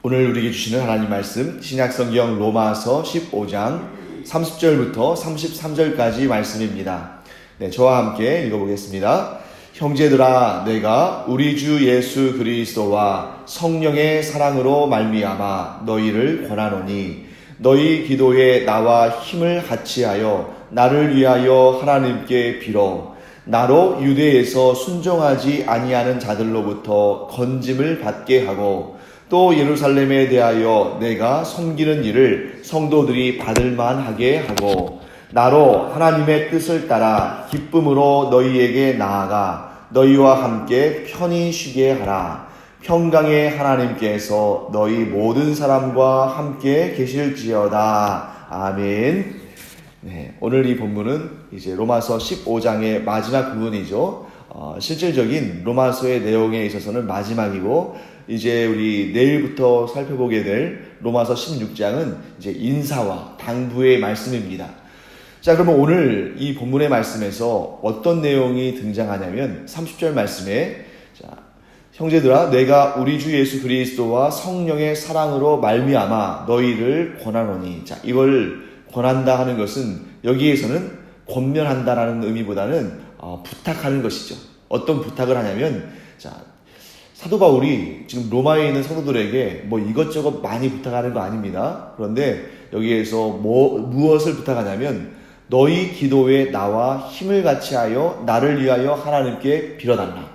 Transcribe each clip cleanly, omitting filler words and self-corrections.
오늘 우리에게 주시는 하나님 말씀 신약성경 로마서 15장 30절부터 33절까지 말씀입니다. 저와 함께 읽어보겠습니다. 형제들아, 내가 우리 주 예수 그리스도와 성령의 사랑으로 말미암아 너희를 권하노니 너희 기도에 나와 힘을 같이하여 나를 위하여 하나님께 빌어 나로 유대에서 순종하지 아니하는 자들로부터 건짐을 받게 하고 또 예루살렘에 대하여 내가 섬기는 일을 성도들이 받을 만하게 하고 나로 하나님의 뜻을 따라 기쁨으로 너희에게 나아가 너희와 함께 편히 쉬게 하라. 평강의 하나님께서 너희 모든 사람과 함께 계실지어다. 아멘. 오늘 이 본문은 이제 로마서 15장의 마지막 부분이죠. 실질적인 로마서의 내용에 있어서는 마지막이고, 이제 우리 내일부터 살펴보게 될 로마서 16장은 이제 인사와 당부의 말씀입니다. 자, 그러면 오늘 이 본문의 말씀에서 어떤 내용이 등장하냐면 30절 말씀에, 자, 형제들아, 내가 우리 주 예수 그리스도와 성령의 사랑으로 말미암아 너희를 권하노니. 자, 이걸 권한다 하는 것은 여기에서는 권면한다라는 의미보다는 부탁하는 것이죠. 어떤 부탁을 하냐면, 자, 사도 바울이 지금 로마에 있는 성도들에게 뭐 이것저것 많이 부탁하는 거 아닙니다. 그런데 여기에서 무엇을 부탁하냐면 너희 기도에 나와 힘을 같이하여 나를 위하여 하나님께 빌어달라.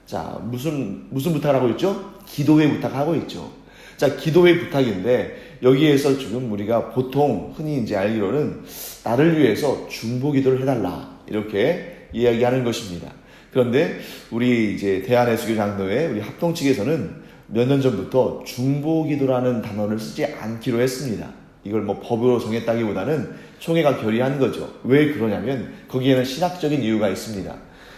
자, 무슨 부탁을 하고 있죠? 기도의 부탁하고 있죠. 자, 기도의 부탁인데 여기에서 지금 우리가 보통 흔히 이제 알기로는 나를 위해서 중보 기도를 해달라 이렇게 이야기하는 것입니다. 그런데 우리 이제 대한예수교 장로회 우리 합동 측에서는 몇 년 전부터 중보기도라는 단어를 쓰지 않기로 했습니다. 이걸 뭐 법으로 정했다기보다는 총회가 결의한 거죠. 왜 그러냐면 거기에는 신학적인 이유가 있습니다.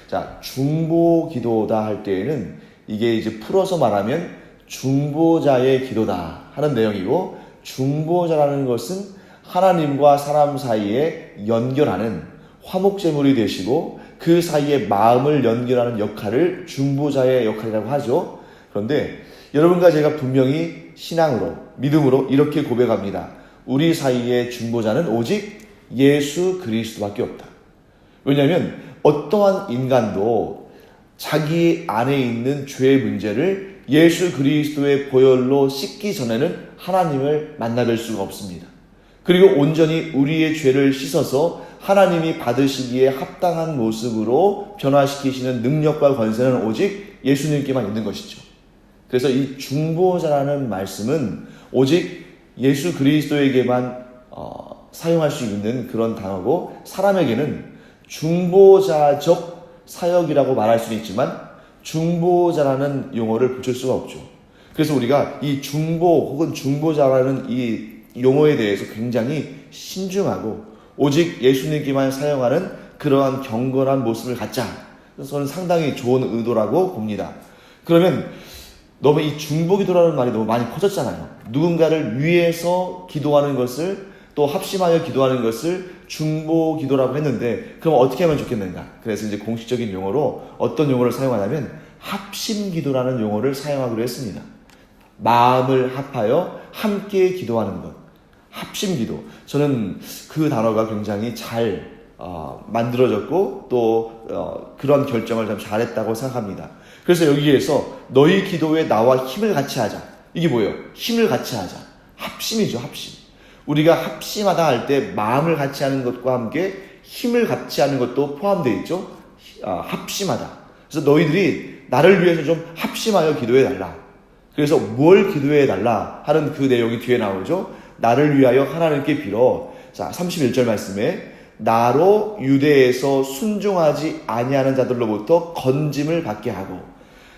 자, 중보기도다 할 때에는 이게 이제 풀어서 말하면 중보자의 기도다 하는 내용이고, 중보자라는 것은 하나님과 사람 사이에 연결하는 화목제물이 되시고 그 사이에 마음을 연결하는 역할을 중보자의 역할이라고 하죠. 그런데 여러분과 제가 분명히 신앙으로, 믿음으로 이렇게 고백합니다. 우리 사이의 중보자는 오직 예수 그리스도밖에 없다. 왜냐하면 어떠한 인간도 자기 안에 있는 죄의 문제를 예수 그리스도의 보혈로 씻기 전에는 하나님을 만나뵐 수가 없습니다. 그리고 온전히 우리의 죄를 씻어서 하나님이 받으시기에 합당한 모습으로 변화시키시는 능력과 권세는 오직 예수님께만 있는 것이죠. 그래서 이 중보자라는 말씀은 오직 예수 그리스도에게만 사용할 수 있는 그런 단어고, 사람에게는 중보자적 사역이라고 말할 수는 있지만 중보자라는 용어를 붙일 수가 없죠. 그래서 우리가 이 중보 혹은 중보자라는 이 용어에 대해서 굉장히 신중하고 오직 예수님께만 사용하는 그러한 경건한 모습을 갖자. 그래서 저는 상당히 좋은 의도라고 봅니다. 그러면 너무 이 중보기도라는 말이 너무 많이 퍼졌잖아요. 누군가를 위해서 기도하는 것을, 또 합심하여 기도하는 것을 중보기도라고 했는데, 그럼 어떻게 하면 좋겠는가? 그래서 이제 공식적인 용어로 어떤 용어를 사용하냐면 합심기도라는 용어를 사용하기로 했습니다. 마음을 합하여 함께 기도하는 것. 합심기도. 저는 그 단어가 굉장히 잘 만들어졌고 또 그런 결정을 참 잘했다고 생각합니다. 그래서 여기에서 너희 기도에 나와 힘을 같이 하자. 이게 뭐예요? 힘을 같이 하자. 합심이죠, 합심. 우리가 합심하다 할 때 마음을 같이 하는 것과 함께 힘을 같이 하는 것도 포함되어 있죠. 합심하다. 그래서 너희들이 나를 위해서 좀 합심하여 기도해달라. 그래서 뭘 기도해달라 하는 그 내용이 뒤에 나오죠. 나를 위하여 하나님께 빌어. 자, 31절 말씀에 나로 유대에서 순종하지 아니하는 자들로부터 건짐을 받게 하고.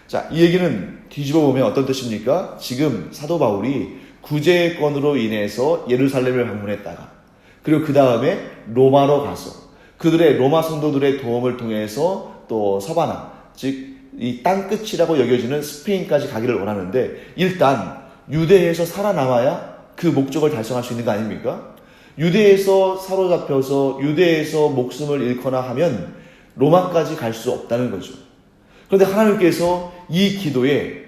자, 이 얘기는 뒤집어 보면 어떤 뜻입니까? 지금 사도 바울이 구제권으로 인해서 예루살렘을 방문했다가, 그리고 그 다음에 로마로 가서 그들의 로마 성도들의 도움을 통해서 또 서바나, 즉 이 땅끝이라고 여겨지는 스페인까지 가기를 원하는데, 일단 유대에서 살아남아야 그 목적을 달성할 수 있는 거 아닙니까? 유대에서 사로잡혀서 유대에서 목숨을 잃거나 하면 로마까지 갈 수 없다는 거죠. 그런데 하나님께서 이 기도에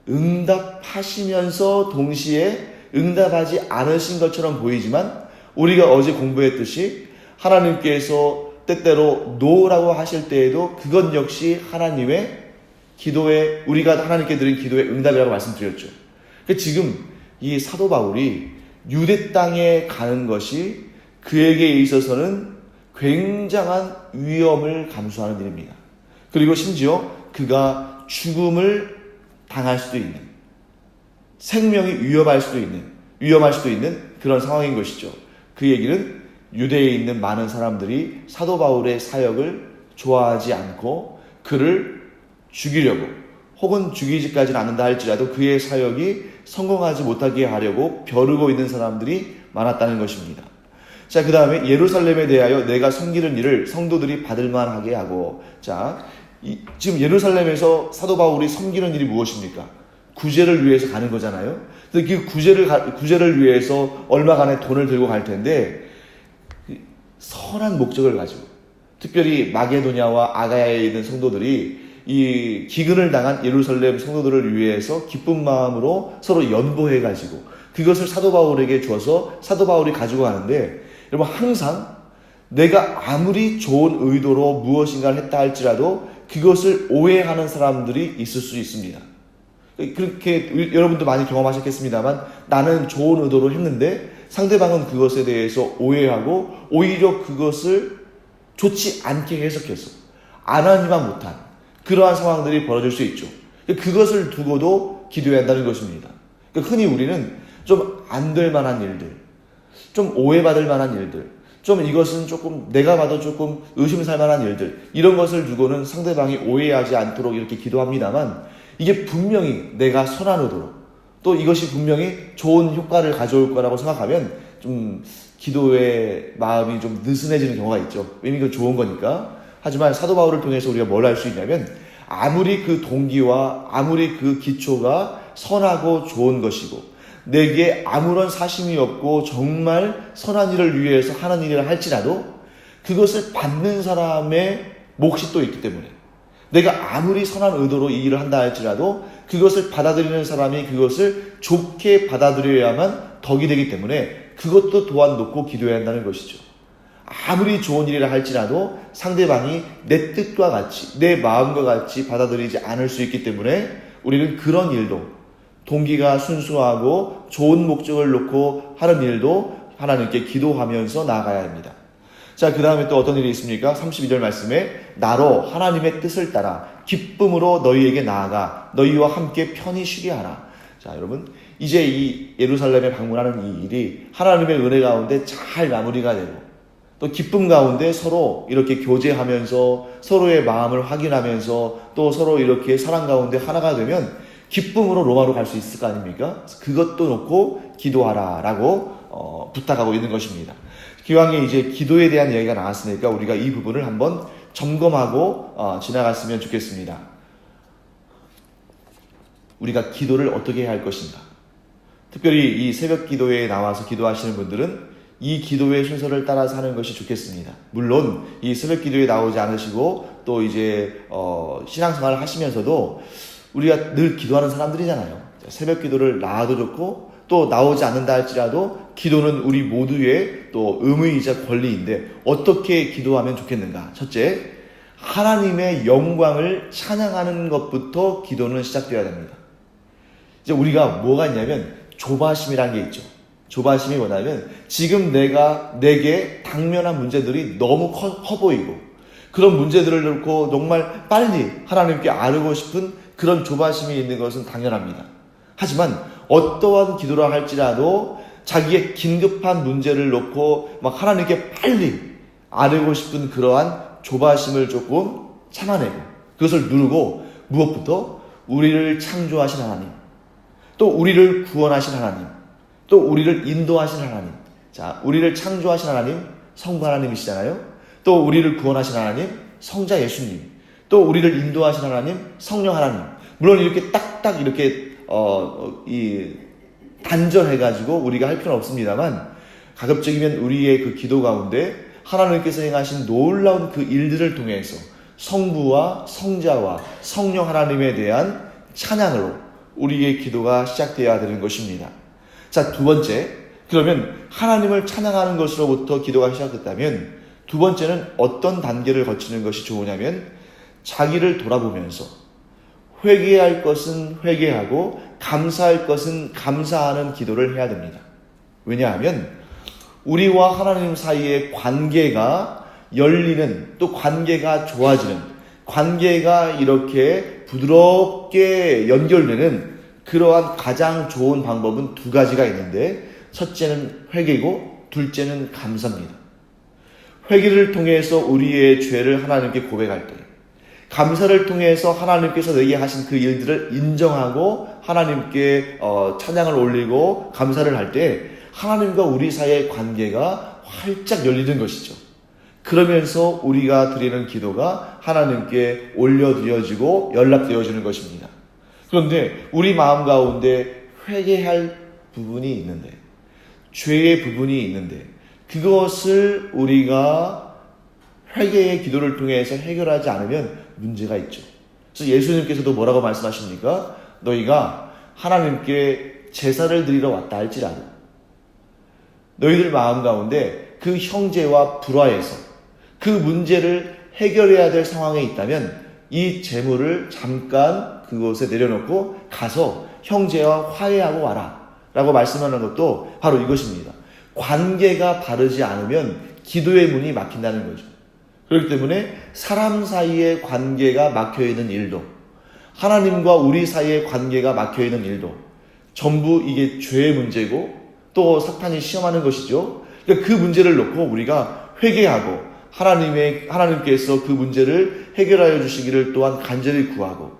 응답하시면서 동시에 응답하지 않으신 것처럼 보이지만 우리가 어제 공부했듯이 하나님께서 때때로 노라고 하실 때에도 그것 역시 하나님의 기도에 우리가 하나님께 드린 기도의 응답이라고 말씀드렸죠. 지금 이 사도 바울이 유대 땅에 가는 것이 그에게 있어서는 굉장한 위험을 감수하는 일입니다. 그리고 심지어 그가 죽음을 당할 수도 있는, 생명이 위험할 수도 있는 그런 상황인 것이죠. 그 얘기는 유대에 있는 많은 사람들이 사도 바울의 사역을 좋아하지 않고 그를 죽이려고, 혹은 죽이지까지는 않는다 할지라도 그의 사역이 성공하지 못하게 하려고 벼르고 있는 사람들이 많았다는 것입니다. 자, 그 다음에 예루살렘에 대하여 내가 섬기는 일을 성도들이 받을만하게 하고, 자, 지금 예루살렘에서 사도 바울이 섬기는 일이 무엇입니까? 구제를 위해서 가는 거잖아요. 그 구제를 위해서 얼마간의 돈을 들고 갈 텐데, 선한 목적을 가지고, 특별히 마게도냐와 아가야에 있는 성도들이 이 기근을 당한 예루살렘 성도들을 위해서 기쁜 마음으로 서로 연보해가지고 그것을 사도 바울에게 줘서 사도 바울이 가지고 가는데, 여러분, 항상 내가 아무리 좋은 의도로 무엇인가를 했다 할지라도 그것을 오해하는 사람들이 있을 수 있습니다. 그렇게 여러분도 많이 경험하셨겠습니다만, 나는 좋은 의도로 했는데 상대방은 그것에 대해서 오해하고 오히려 그것을 좋지 않게 해석해서 안 하지만 못한 그러한 상황들이 벌어질 수 있죠. 그것을 두고도 기도해야 한다는 것입니다. 흔히 우리는 좀 안 될 만한 일들, 좀 오해받을 만한 일들, 좀 이것은 조금 내가 봐도 조금 의심살 만한 일들, 이런 것을 두고는 상대방이 오해하지 않도록 이렇게 기도합니다만, 이게 분명히 내가 선한 의도로 또 이것이 분명히 좋은 효과를 가져올 거라고 생각하면 좀 기도의 마음이 좀 느슨해지는 경우가 있죠. 왜냐면 이건 좋은 거니까. 하지만 사도 바울을 통해서 우리가 뭘 할 수 있냐면, 아무리 그 동기와 아무리 그 기초가 선하고 좋은 것이고 내게 아무런 사심이 없고 정말 선한 일을 위해서 하는 일을 할지라도 그것을 받는 사람의 몫이 또 있기 때문에, 내가 아무리 선한 의도로 이 일을 한다 할지라도 그것을 받아들이는 사람이 그것을 좋게 받아들여야만 덕이 되기 때문에 그것도 또한 놓고 기도해야 한다는 것이죠. 아무리 좋은 일이라 할지라도 상대방이 내 뜻과 같이, 내 마음과 같이 받아들이지 않을 수 있기 때문에 우리는 그런 일도, 동기가 순수하고 좋은 목적을 놓고 하는 일도 하나님께 기도하면서 나아가야 합니다. 자, 그 다음에 또 어떤 일이 있습니까? 32절 말씀에 나로 하나님의 뜻을 따라 기쁨으로 너희에게 나아가 너희와 함께 편히 쉬게 하라. 자, 여러분, 이제 이 예루살렘에 방문하는 이 일이 하나님의 은혜 가운데 잘 마무리가 되고 또 기쁨 가운데 서로 이렇게 교제하면서 서로의 마음을 확인하면서 또 서로 이렇게 사랑 가운데 하나가 되면 기쁨으로 로마로 갈 수 있을 거 아닙니까? 그것도 놓고 기도하라라고 부탁하고 있는 것입니다. 기왕에 이제 기도에 대한 이야기가 나왔으니까 우리가 이 부분을 한번 점검하고 지나갔으면 좋겠습니다. 우리가 기도를 어떻게 해야 할 것인가? 특별히 이 새벽 기도에 나와서 기도하시는 분들은 이 기도의 순서를 따라서 하는 것이 좋겠습니다. 물론 이 새벽 기도에 나오지 않으시고 또 이제 신앙생활을 하시면서도 우리가 늘 기도하는 사람들이잖아요. 새벽 기도를 나와도 좋고 또 나오지 않는다 할지라도 기도는 우리 모두의 또 의무이자 권리인데 어떻게 기도하면 좋겠는가? 첫째, 하나님의 영광을 찬양하는 것부터 기도는 시작되어야 됩니다. 이제 우리가 뭐가 있냐면 조바심이라는 게 있죠. 조바심이 뭐냐면 지금 내게 당면한 문제들이 너무 커 보이고 그런 문제들을 놓고 정말 빨리 하나님께 아뢰고 싶은 그런 조바심이 있는 것은 당연합니다. 하지만 어떠한 기도라 할지라도 자기의 긴급한 문제를 놓고 막 하나님께 빨리 아뢰고 싶은 그러한 조바심을 조금 참아내고 그것을 누르고 무엇부터 우리를 창조하신 하나님, 또 우리를 구원하신 하나님, 또 우리를 인도하신 하나님. 자, 우리를 창조하신 하나님, 성부 하나님이시잖아요. 또 우리를 구원하신 하나님, 성자 예수님. 또 우리를 인도하신 하나님, 성령 하나님. 물론 이렇게 딱딱 이렇게 단절해가지고 우리가 할 필요는 없습니다만 가급적이면 우리의 그 기도 가운데 하나님께서 행하신 놀라운 그 일들을 통해서 성부와 성자와 성령 하나님에 대한 찬양으로 우리의 기도가 시작되어야 되는 것입니다. 자, 두 번째, 그러면 하나님을 찬양하는 것으로부터 기도가 시작됐다면 두 번째는 어떤 단계를 거치는 것이 좋으냐면 자기를 돌아보면서 회개할 것은 회개하고 감사할 것은 감사하는 기도를 해야 됩니다. 왜냐하면 우리와 하나님 사이의 관계가 열리는, 또 관계가 좋아지는, 관계가 이렇게 부드럽게 연결되는 그러한 가장 좋은 방법은 두 가지가 있는데, 첫째는 회개고 둘째는 감사입니다. 회개를 통해서 우리의 죄를 하나님께 고백할 때, 감사를 통해서 하나님께서 내게 하신 그 일들을 인정하고 하나님께 찬양을 올리고 감사를 할 때 하나님과 우리 사이의 관계가 활짝 열리는 것이죠. 그러면서 우리가 드리는 기도가 하나님께 올려드려지고 연락되어지는 것입니다. 그런데 우리 마음 가운데 회개할 부분이 있는데, 죄의 부분이 있는데, 그것을 우리가 회개의 기도를 통해서 해결하지 않으면 문제가 있죠. 그래서 예수님께서도 뭐라고 말씀하십니까? 너희가 하나님께 제사를 드리러 왔다 할지라도 너희들 마음 가운데 그 형제와 불화해서 그 문제를 해결해야 될 상황에 있다면 이 재물을 잠깐 그곳에 내려놓고 가서 형제와 화해하고 와라 라고 말씀하는 것도 바로 이것입니다. 관계가 바르지 않으면 기도의 문이 막힌다는 거죠. 그렇기 때문에 사람 사이의 관계가 막혀있는 일도, 하나님과 우리 사이의 관계가 막혀있는 일도 전부 이게 죄의 문제고 또 사탄이 시험하는 것이죠. 그러니까 그 문제를 놓고 우리가 회개하고 하나님께서 그 문제를 해결하여 주시기를 또한 간절히 구하고,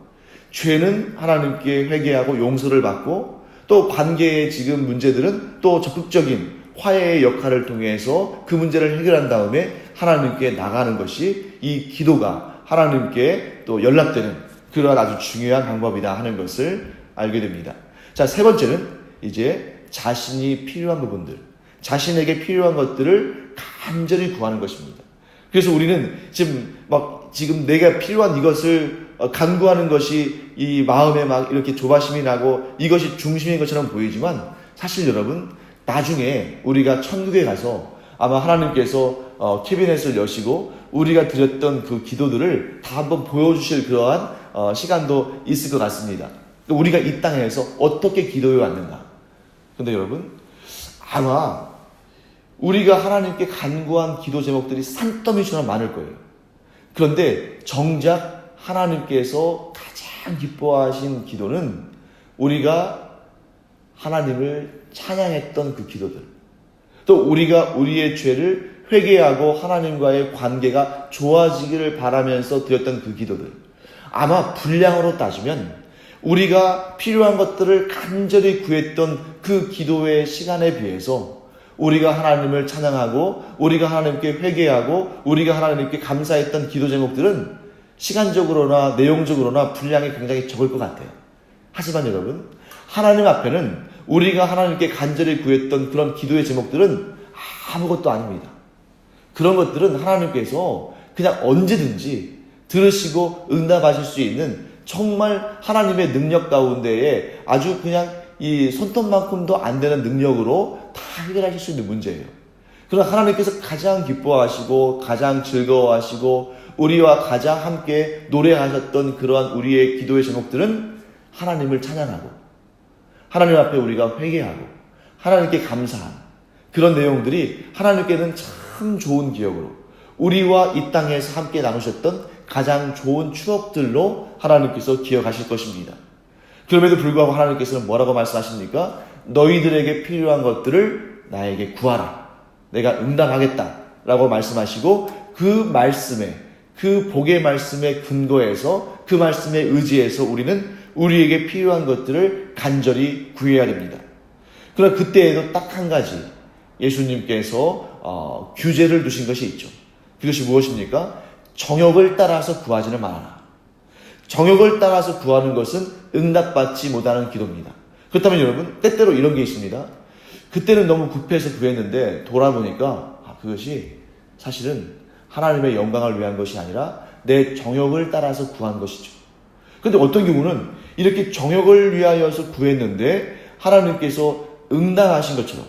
죄는 하나님께 회개하고 용서를 받고, 또 관계의 지금 문제들은 또 적극적인 화해의 역할을 통해서 그 문제를 해결한 다음에 하나님께 나가는 것이 이 기도가 하나님께 또 연락되는 그러한 아주 중요한 방법이다 하는 것을 알게 됩니다. 자, 세 번째는 이제 자신이 필요한 부분들, 자신에게 필요한 것들을 간절히 구하는 것입니다. 그래서 우리는 지금 내가 필요한 이것을 간구하는 것이 이 마음에 막 이렇게 조바심이 나고 이것이 중심인 것처럼 보이지만, 사실 여러분 나중에 우리가 천국에 가서 아마 하나님께서 캐비넷을 여시고 우리가 드렸던 그 기도들을 다 한번 보여주실 그러한 시간도 있을 것 같습니다. 우리가 이 땅에서 어떻게 기도해 왔는가. 근데 여러분, 아마 우리가 하나님께 간구한 기도 제목들이 산더미처럼 많을 거예요. 그런데 정작 하나님께서 가장 기뻐하신 기도는 우리가 하나님을 찬양했던 그 기도들, 또 우리가 우리의 죄를 회개하고 하나님과의 관계가 좋아지기를 바라면서 드렸던 그 기도들, 아마 분량으로 따지면 우리가 필요한 것들을 간절히 구했던 그 기도의 시간에 비해서 우리가 하나님을 찬양하고 우리가 하나님께 회개하고 우리가 하나님께 감사했던 기도 제목들은 시간적으로나 내용적으로나 분량이 굉장히 적을 것 같아요. 하지만 여러분, 하나님 앞에는 우리가 하나님께 간절히 구했던 그런 기도의 제목들은 아무것도 아닙니다. 그런 것들은 하나님께서 그냥 언제든지 들으시고 응답하실 수 있는 정말 하나님의 능력 가운데에 아주 그냥 이 손톱만큼도 안 되는 능력으로 다 해결하실 수 있는 문제예요. 그러나 하나님께서 가장 기뻐하시고 가장 즐거워하시고 우리와 가장 함께 노래하셨던 그러한 우리의 기도의 제목들은 하나님을 찬양하고 하나님 앞에 우리가 회개하고 하나님께 감사한 그런 내용들이 하나님께는 참 좋은 기억으로 우리와 이 땅에서 함께 나누셨던 가장 좋은 추억들로 하나님께서 기억하실 것입니다. 그럼에도 불구하고 하나님께서는 뭐라고 말씀하십니까? 너희들에게 필요한 것들을 나에게 구하라. 내가 응답하겠다. 라고 말씀하시고 그 말씀에, 그 복의 말씀에 근거해서 그 말씀에 의지해서 우리는 우리에게 필요한 것들을 간절히 구해야 됩니다. 그러나 그때에도 딱 한 가지 예수님께서 규제를 두신 것이 있죠. 그것이 무엇입니까? 정욕을 따라서 구하지는 말아라. 정욕을 따라서 구하는 것은 응답받지 못하는 기도입니다. 그렇다면 여러분, 때때로 이런 게 있습니다. 그때는 너무 급해서 구했는데 돌아보니까 그것이 사실은 하나님의 영광을 위한 것이 아니라 내 정욕을 따라서 구한 것이죠. 그런데 어떤 경우는 이렇게 정욕을 위하여서 구했는데 하나님께서 응답하신 것처럼,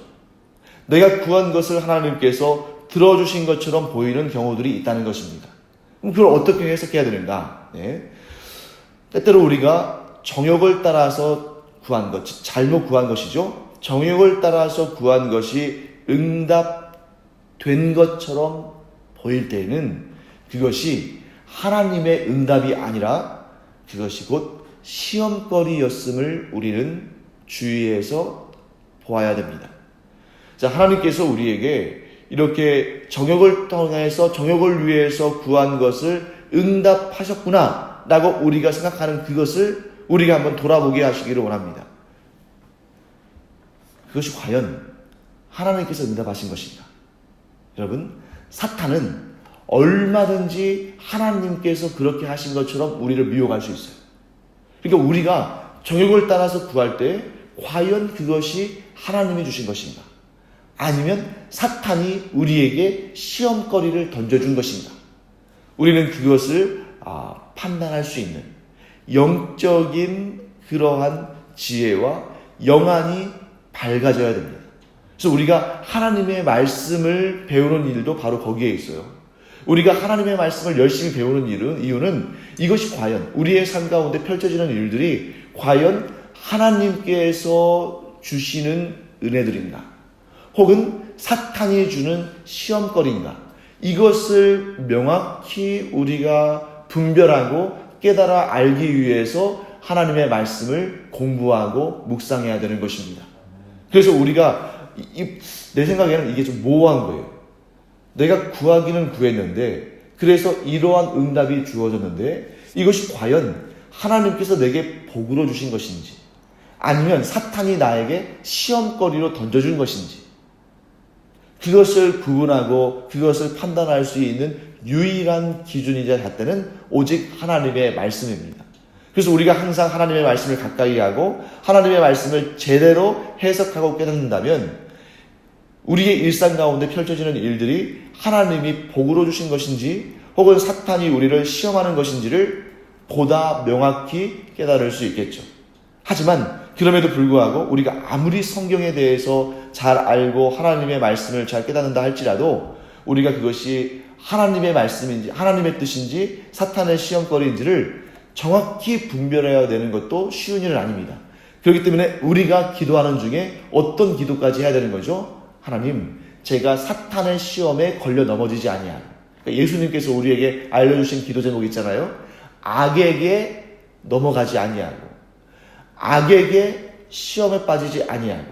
내가 구한 것을 하나님께서 들어주신 것처럼 보이는 경우들이 있다는 것입니다. 그럼 그걸 어떻게 해석해야 되는가? 때때로 우리가 정욕을 따라서 구한 것, 잘못 구한 것이죠. 정욕을 따라서 구한 것이 응답된 것처럼 보일 때에는 그것이 하나님의 응답이 아니라 그것이 곧 시험거리였음을 우리는 주의해서 보아야 됩니다. 자, 하나님께서 우리에게 이렇게 정욕을 통해서 정욕을 위해서 구한 것을 응답하셨구나 라고 우리가 생각하는 그것을 우리가 한번 돌아보게 하시기를 원합니다. 그것이 과연 하나님께서 응답하신 것인가? 여러분, 사탄은 얼마든지 하나님께서 그렇게 하신 것처럼 우리를 미혹할 수 있어요. 그러니까 우리가 정욕을 따라서 구할 때 과연 그것이 하나님이 주신 것인가? 아니면 사탄이 우리에게 시험거리를 던져준 것인가? 우리는 그것을 판단할 수 있는 영적인 그러한 지혜와 영안이 밝아져야 됩니다. 그래서 우리가 하나님의 말씀을 배우는 일도 바로 거기에 있어요. 우리가 하나님의 말씀을 열심히 배우는 이유는 이것이 과연 우리의 삶 가운데 펼쳐지는 일들이 과연 하나님께서 주시는 은혜들인가? 혹은 사탄이 주는 시험거리인가? 이것을 명확히 우리가 분별하고 깨달아 알기 위해서 하나님의 말씀을 공부하고 묵상해야 되는 것입니다. 그래서 우리가 내 생각에는 이게 좀 모호한 거예요. 내가 구하기는 구했는데 그래서 이러한 응답이 주어졌는데 이것이 과연 하나님께서 내게 복으로 주신 것인지 아니면 사탄이 나에게 시험거리로 던져준 것인지 그것을 구분하고 그것을 판단할 수 있는 유일한 기준이자 잣대는 오직 하나님의 말씀입니다. 그래서 우리가 항상 하나님의 말씀을 가까이 하고 하나님의 말씀을 제대로 해석하고 깨닫는다면 우리의 일상 가운데 펼쳐지는 일들이 하나님이 복으로 주신 것인지 혹은 사탄이 우리를 시험하는 것인지를 보다 명확히 깨달을 수 있겠죠. 하지만 그럼에도 불구하고 우리가 아무리 성경에 대해서 잘 알고 하나님의 말씀을 잘 깨닫는다 할지라도 우리가 그것이 하나님의 말씀인지 하나님의 뜻인지 사탄의 시험거리인지를 정확히 분별해야 되는 것도 쉬운 일은 아닙니다. 그렇기 때문에 우리가 기도하는 중에 어떤 기도까지 해야 되는 거죠? 하나님, 제가 사탄의 시험에 걸려 넘어지지 아니하고, 그러니까 예수님께서 우리에게 알려주신 기도 제목 있잖아요. 악에게 넘어가지 아니하고, 악에게 시험에 빠지지 아니하고,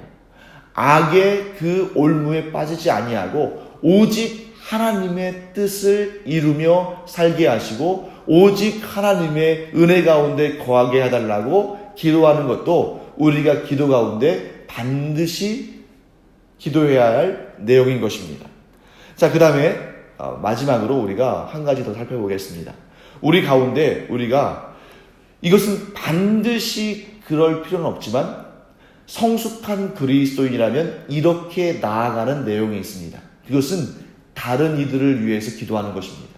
악의 그 올무에 빠지지 아니하고, 오직 하나님의 뜻을 이루며 살게 하시고 오직 하나님의 은혜 가운데 거하게 해달라고 기도하는 것도 우리가 기도 가운데 반드시 기도해야 할 내용인 것입니다. 자, 그 다음에 마지막으로 우리가 한 가지 더 살펴보겠습니다. 우리 가운데 우리가 이것은 반드시 그럴 필요는 없지만 성숙한 그리스도인이라면 이렇게 나아가는 내용이 있습니다. 그것은 다른 이들을 위해서 기도하는 것입니다.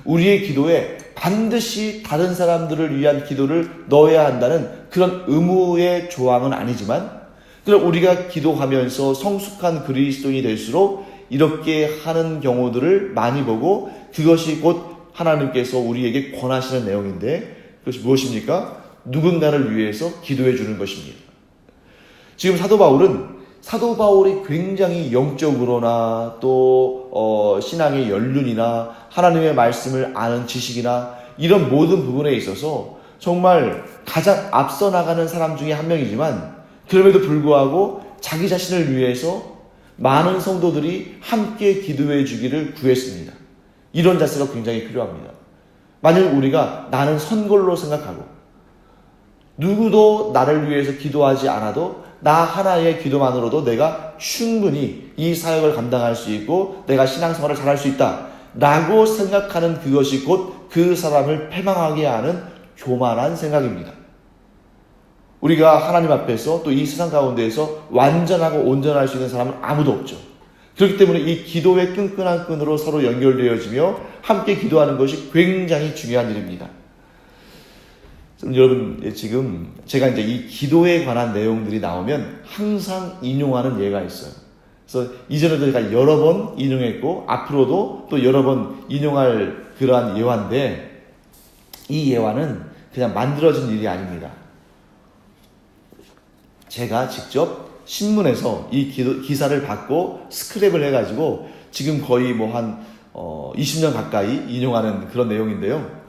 우리의 기도에 반드시 다른 사람들을 위한 기도를 넣어야 한다는 그런 의무의 조항은 아니지만 그럼 우리가 기도하면서 성숙한 그리스도인이 될수록 이렇게 하는 경우들을 많이 보고 그것이 곧 하나님께서 우리에게 권하시는 내용인데 그것이 무엇입니까? 누군가를 위해서 기도해 주는 것입니다. 지금 사도 바울이 굉장히 영적으로나 또 신앙의 연륜이나 하나님의 말씀을 아는 지식이나 이런 모든 부분에 있어서 정말 가장 앞서 나가는 사람 중에 한 명이지만 그럼에도 불구하고 자기 자신을 위해서 많은 성도들이 함께 기도해 주기를 구했습니다. 이런 자세가 굉장히 필요합니다. 만약 우리가 나는 선골로 생각하고 누구도 나를 위해서 기도하지 않아도 나 하나의 기도만으로도 내가 충분히 이 사역을 감당할 수 있고 내가 신앙생활을 잘할 수 있다 라고 생각하는 그것이 곧 그 사람을 패망하게 하는 교만한 생각입니다. 우리가 하나님 앞에서 또 이 세상 가운데에서 완전하고 온전할 수 있는 사람은 아무도 없죠. 그렇기 때문에 이 기도의 끈끈한 끈으로 서로 연결되어지며 함께 기도하는 것이 굉장히 중요한 일입니다. 여러분, 지금 제가 이제 이 기도에 관한 내용들이 나오면 항상 인용하는 예가 있어요. 그래서 이전에도 제가 여러 번 인용했고 앞으로도 또 여러 번 인용할 그러한 예화인데, 이 예화는 그냥 만들어진 일이 아닙니다. 제가 직접 신문에서 이 기사를 받고 스크랩을 해가지고 지금 거의 뭐 한 20년 가까이 인용하는 그런 내용인데요.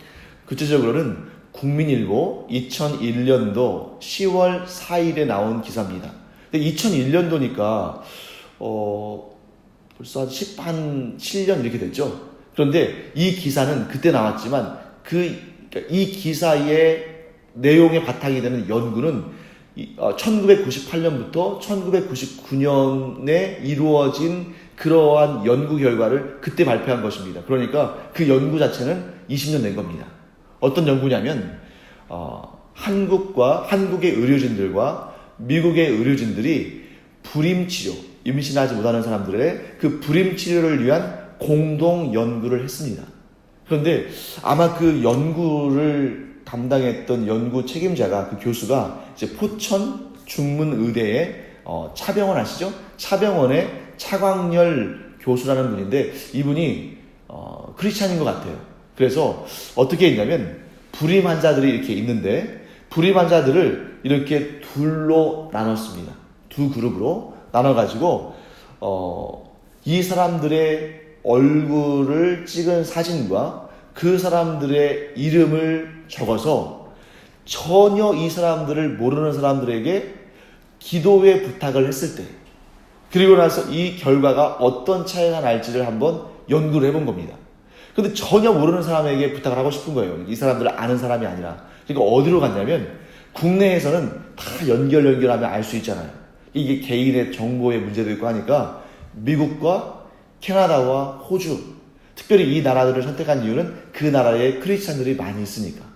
구체적으로는 국민일보 2001년도 10월 4일에 나온 기사입니다. 근데 2001년도니까 벌써 한 7년 이렇게 됐죠. 그런데 이 기사는 그때 나왔지만 이 기사의 내용의 바탕이 되는 연구는 1998년부터 1999년에 이루어진 그러한 연구 결과를 그때 발표한 것입니다. 그러니까 그 연구 자체는 20년 된 겁니다. 어떤 연구냐면 한국의 의료진들과 미국의 의료진들이 불임치료, 임신하지 못하는 사람들의 그 불임치료를 위한 공동 연구를 했습니다. 그런데 아마 그 연구를 담당했던 연구 책임자가, 그 교수가 이제 포천 중문의대의 차병원 아시죠? 차병원의 차광열 교수라는 분인데, 이분이 크리스찬인 것 같아요. 그래서 어떻게 했냐면, 불임 환자들이 이렇게 있는데 불임 환자들을 이렇게 둘로 나눴습니다. 두 그룹으로 나눠가지고 이 사람들의 얼굴을 찍은 사진과 그 사람들의 이름을 적어서 전혀 이 사람들을 모르는 사람들에게 기도의 부탁을 했을 때, 그리고 나서 이 결과가 어떤 차이가 날지를 한번 연구를 해본 겁니다. 근데 전혀 모르는 사람에게 부탁을 하고 싶은 거예요. 이 사람들을 아는 사람이 아니라. 그러니까 어디로 갔냐면, 국내에서는 다 연결하면 알 수 있잖아요. 이게 개인의 정보의 문제도 있고 하니까 미국과 캐나다와 호주, 특별히 이 나라들을 선택한 이유는 그 나라에 크리스찬들이 많이 있으니까.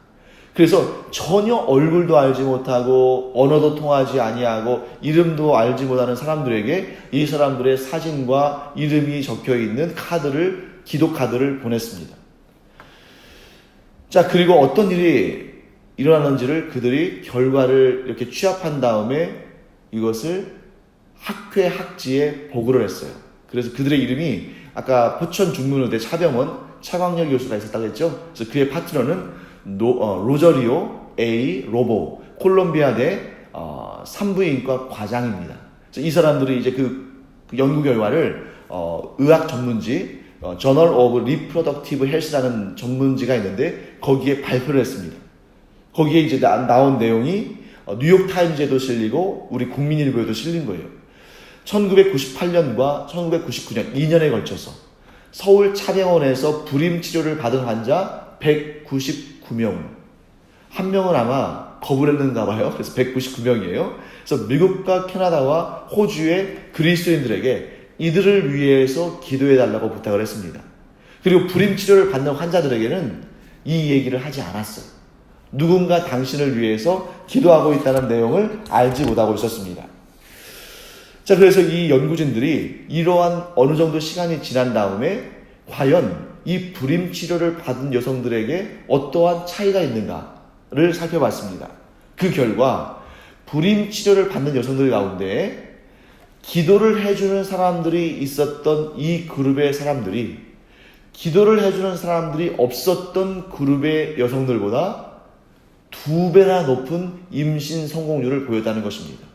그래서 전혀 얼굴도 알지 못하고 언어도 통하지 아니하고 이름도 알지 못하는 사람들에게 이 사람들의 사진과 이름이 적혀있는 기도 카드를 보냈습니다. 자, 그리고 어떤 일이 일어나는지를 그들이 결과를 이렇게 취합한 다음에 이것을 학회 학지에 보고를 했어요. 그래서 그들의 이름이 아까 포천 중문의대 차병원 차광열 교수가 있었다고 했죠. 그래서 그의 파트너는 로저리오 A. 로보, 콜롬비아대 산부인과 과장입니다. 그래서 이 사람들이 이제 그 연구 결과를 의학 전문지 저널 오브 리프로덕티브 헬스라는 전문지가 있는데 거기에 발표를 했습니다. 거기에 이제 나온 내용이 뉴욕타임즈에도 실리고 우리 국민일보에도 실린 거예요. 1998년과 1999년 2년에 걸쳐서 서울 차병원에서 불임 치료를 받은 환자 199명. 한 명은 아마 거부를 했는가 봐요. 그래서 199명이에요. 그래서 미국과 캐나다와 호주의 그리스도인들에게 이들을 위해서 기도해달라고 부탁을 했습니다. 그리고 불임 치료를 받는 환자들에게는 이 얘기를 하지 않았어요. 누군가 당신을 위해서 기도하고 있다는 내용을 알지 못하고 있었습니다. 자, 그래서 이 연구진들이 이러한 어느 정도 시간이 지난 다음에 과연 이 불임 치료를 받은 여성들에게 어떠한 차이가 있는가를 살펴봤습니다. 그 결과 불임 치료를 받는 여성들 가운데 기도를 해주는 사람들이 있었던 이 그룹의 사람들이 기도를 해주는 사람들이 없었던 그룹의 여성들보다 2배나 높은 임신 성공률을 보였다는 것입니다.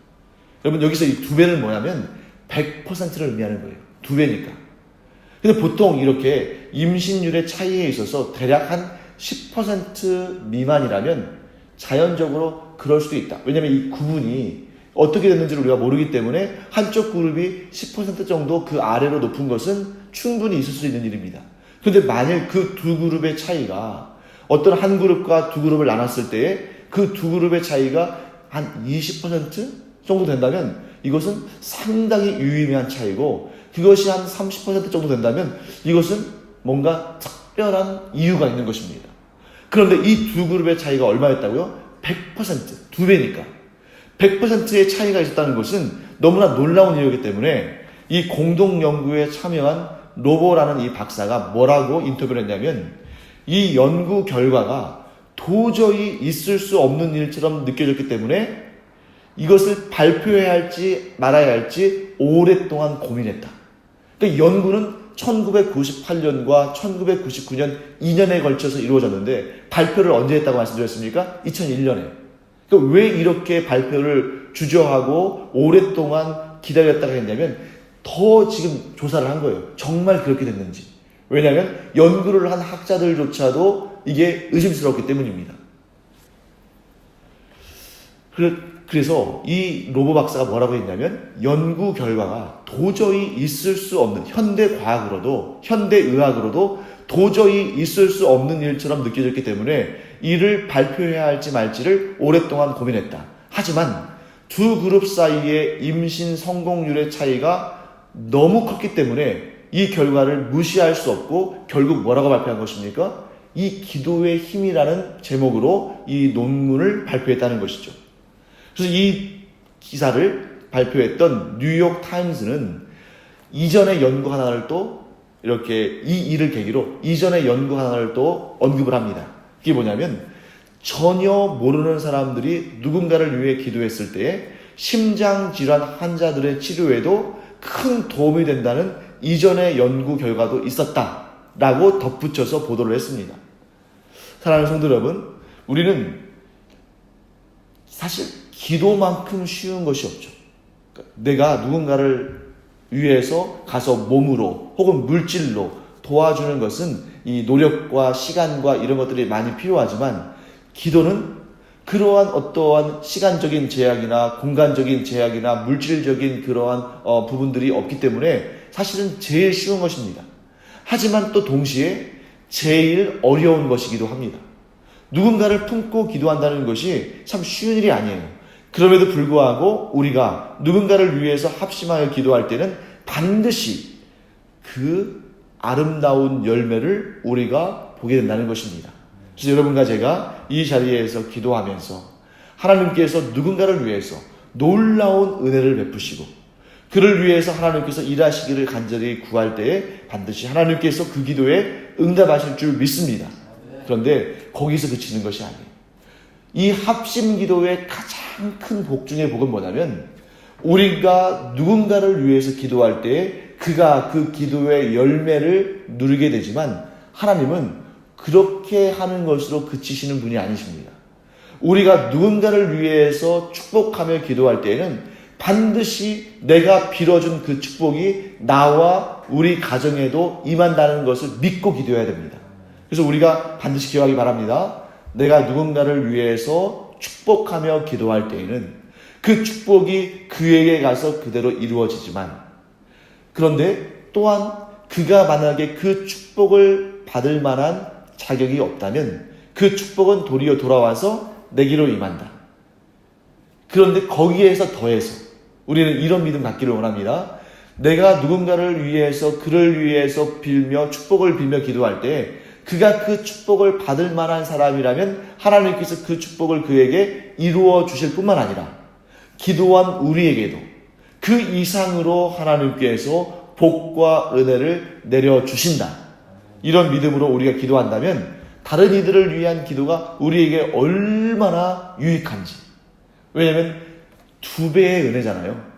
여러분, 여기서 이 2배는 뭐냐면 100%를 의미하는 거예요. 2배니까. 근데 보통 이렇게 임신율의 차이에 있어서 대략 한 10% 미만이라면 자연적으로 그럴 수도 있다. 왜냐하면 이 구분이 어떻게 됐는지를 우리가 모르기 때문에 한쪽 그룹이 10% 정도 그 아래로 높은 것은 충분히 있을 수 있는 일입니다. 그런데 만일 그 두 그룹의 차이가 어떤 한 그룹과 두 그룹을 나눴을 때에 그 두 그룹의 차이가 한 20% 정도 된다면 이것은 상당히 유의미한 차이고, 그것이 한 30% 정도 된다면 이것은 뭔가 특별한 이유가 있는 것입니다. 그런데 이 두 그룹의 차이가 얼마였다고요? 100%, 2배니까. 100%의 차이가 있었다는 것은 너무나 놀라운 일이기 때문에 이 공동연구에 참여한 로보라는 이 박사가 뭐라고 인터뷰를 했냐면, 이 연구 결과가 도저히 있을 수 없는 일처럼 느껴졌기 때문에 이것을 발표해야 할지 말아야 할지 오랫동안 고민했다. 그러니까 연구는 1998년과 1999년 2년에 걸쳐서 이루어졌는데 발표를 언제 했다고 말씀드렸습니까? 2001년에. 그러니까 왜 이렇게 발표를 주저하고 오랫동안 기다렸다가 했냐면 더 지금 조사를 한 거예요. 정말 그렇게 됐는지. 왜냐하면 연구를 한 학자들조차도 이게 의심스럽기 때문입니다. 그래서 이 로보 박사가 뭐라고 했냐면 연구 결과가 도저히 있을 수 없는 현대 과학으로도 현대 의학으로도 도저히 있을 수 없는 일처럼 느껴졌기 때문에 이를 발표해야 할지 말지를 오랫동안 고민했다. 하지만 두 그룹 사이의 임신 성공률의 차이가 너무 컸기 때문에 이 결과를 무시할 수 없고 결국 뭐라고 발표한 것입니까? 이 기도의 힘이라는 제목으로 이 논문을 발표했다는 것이죠. 그래서 이 기사를 발표했던 뉴욕 타임스는 이전의 연구 하나를 또 이렇게 이 일을 계기로 이전의 연구 하나를 또 언급을 합니다. 그게 뭐냐면 전혀 모르는 사람들이 누군가를 위해 기도했을 때에 심장질환 환자들의 치료에도 큰 도움이 된다는 이전의 연구 결과도 있었다라고 덧붙여서 보도를 했습니다. 사랑하는 성도 여러분, 우리는 사실 기도만큼 쉬운 것이 없죠. 내가 누군가를 위해서 가서 몸으로 혹은 물질로 도와주는 것은 이 노력과 시간과 이런 것들이 많이 필요하지만 기도는 그러한 어떠한 시간적인 제약이나 공간적인 제약이나 물질적인 그러한 부분들이 없기 때문에 사실은 제일 쉬운 것입니다. 하지만 또 동시에 제일 어려운 것이기도 합니다. 누군가를 품고 기도한다는 것이 참 쉬운 일이 아니에요. 그럼에도 불구하고 우리가 누군가를 위해서 합심하여 기도할 때는 반드시 그 아름다운 열매를 우리가 보게 된다는 것입니다. 그래서 여러분과 제가 이 자리에서 기도하면서 하나님께서 누군가를 위해서 놀라운 은혜를 베푸시고 그를 위해서 하나님께서 일하시기를 간절히 구할 때에 반드시 하나님께서 그 기도에 응답하실 줄 믿습니다. 그런데 거기서 그치는 것이 아니에요. 이 합심 기도의 가장 큰 복 중의 복은 뭐냐면 우리가 누군가를 위해서 기도할 때에 그가 그 기도의 열매를 누리게 되지만 하나님은 그렇게 하는 것으로 그치시는 분이 아니십니다. 우리가 누군가를 위해서 축복하며 기도할 때에는 반드시 내가 빌어준 그 축복이 나와 우리 가정에도 임한다는 것을 믿고 기도해야 됩니다. 그래서 우리가 반드시 기억하기 바랍니다. 내가 누군가를 위해서 축복하며 기도할 때에는 그 축복이 그에게 가서 그대로 이루어지지만 그런데 또한 그가 만약에 그 축복을 받을 만한 자격이 없다면 그 축복은 도리어 돌아와서 내게로 임한다. 그런데 거기에서 더해서 우리는 이런 믿음 갖기를 원합니다. 내가 누군가를 위해서 그를 위해서 빌며 축복을 빌며 기도할 때 그가 그 축복을 받을 만한 사람이라면 하나님께서 그 축복을 그에게 이루어 주실 뿐만 아니라 기도한 우리에게도 그 이상으로 하나님께서 복과 은혜를 내려주신다. 이런 믿음으로 우리가 기도한다면 다른 이들을 위한 기도가 우리에게 얼마나 유익한지. 왜냐하면 2배의 은혜잖아요.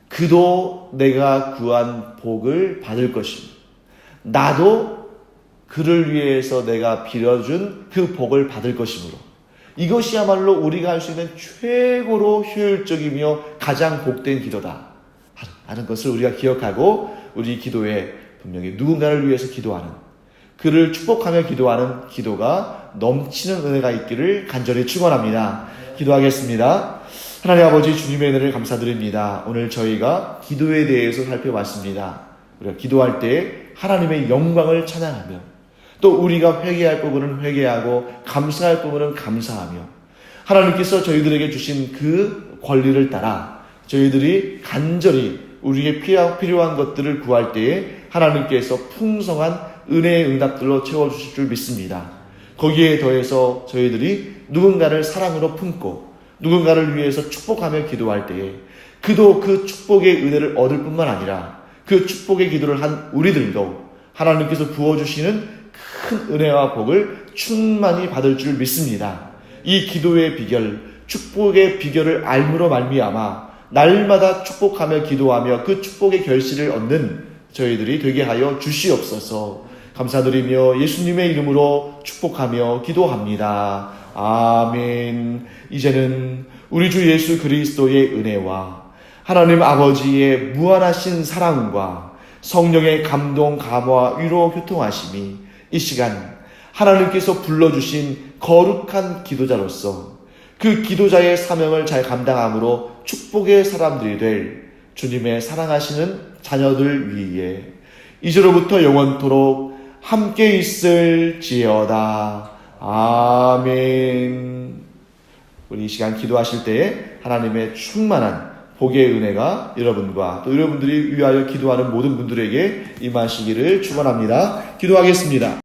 그도 내가 구한 복을 받을 것이고 나도 그를 위해서 내가 빌어준 그 복을 받을 것이므로 이것이야말로 우리가 할 수 있는 최고로 효율적이며 가장 복된 기도다 하는 것을 우리가 기억하고 우리 기도에 분명히 누군가를 위해서 기도하는 그를 축복하며 기도하는 기도가 넘치는 은혜가 있기를 간절히 축원합니다. 기도하겠습니다. 하나님 아버지 주님의 은혜를 감사드립니다. 오늘 저희가 기도에 대해서 살펴봤습니다. 우리가 기도할 때 하나님의 영광을 찬양하며 또 우리가 회개할 부분은 회개하고 감사할 부분은 감사하며 하나님께서 저희들에게 주신 그 권리를 따라 저희들이 간절히 우리에게 필요한 것들을 구할 때에 하나님께서 풍성한 은혜의 응답들로 채워주실 줄 믿습니다. 거기에 더해서 저희들이 누군가를 사랑으로 품고 누군가를 위해서 축복하며 기도할 때에 그도 그 축복의 은혜를 얻을 뿐만 아니라 그 축복의 기도를 한 우리들도 하나님께서 부어주시는 큰 은혜와 복을 충만히 받을 줄 믿습니다. 이 기도의 비결, 축복의 비결을 알므로 말미암아 날마다 축복하며 기도하며 그 축복의 결실을 얻는 저희들이 되게 하여 주시옵소서. 감사드리며 예수님의 이름으로 축복하며 기도합니다. 아멘. 이제는 우리 주 예수 그리스도의 은혜와 하나님 아버지의 무한하신 사랑과 성령의 감동, 감화, 위로, 교통하심이 이 시간 하나님께서 불러주신 거룩한 기도자로서 그 기도자의 사명을 잘 감당함으로 축복의 사람들이 될 주님의 사랑하시는 자녀들 위에 이제로부터 영원토록 함께 있을지어다. 아멘. 우리 이 시간 기도하실 때에 하나님의 충만한 복의 은혜가 여러분과 또 여러분들이 위하여 기도하는 모든 분들에게 임하시기를 축원합니다. 기도하겠습니다.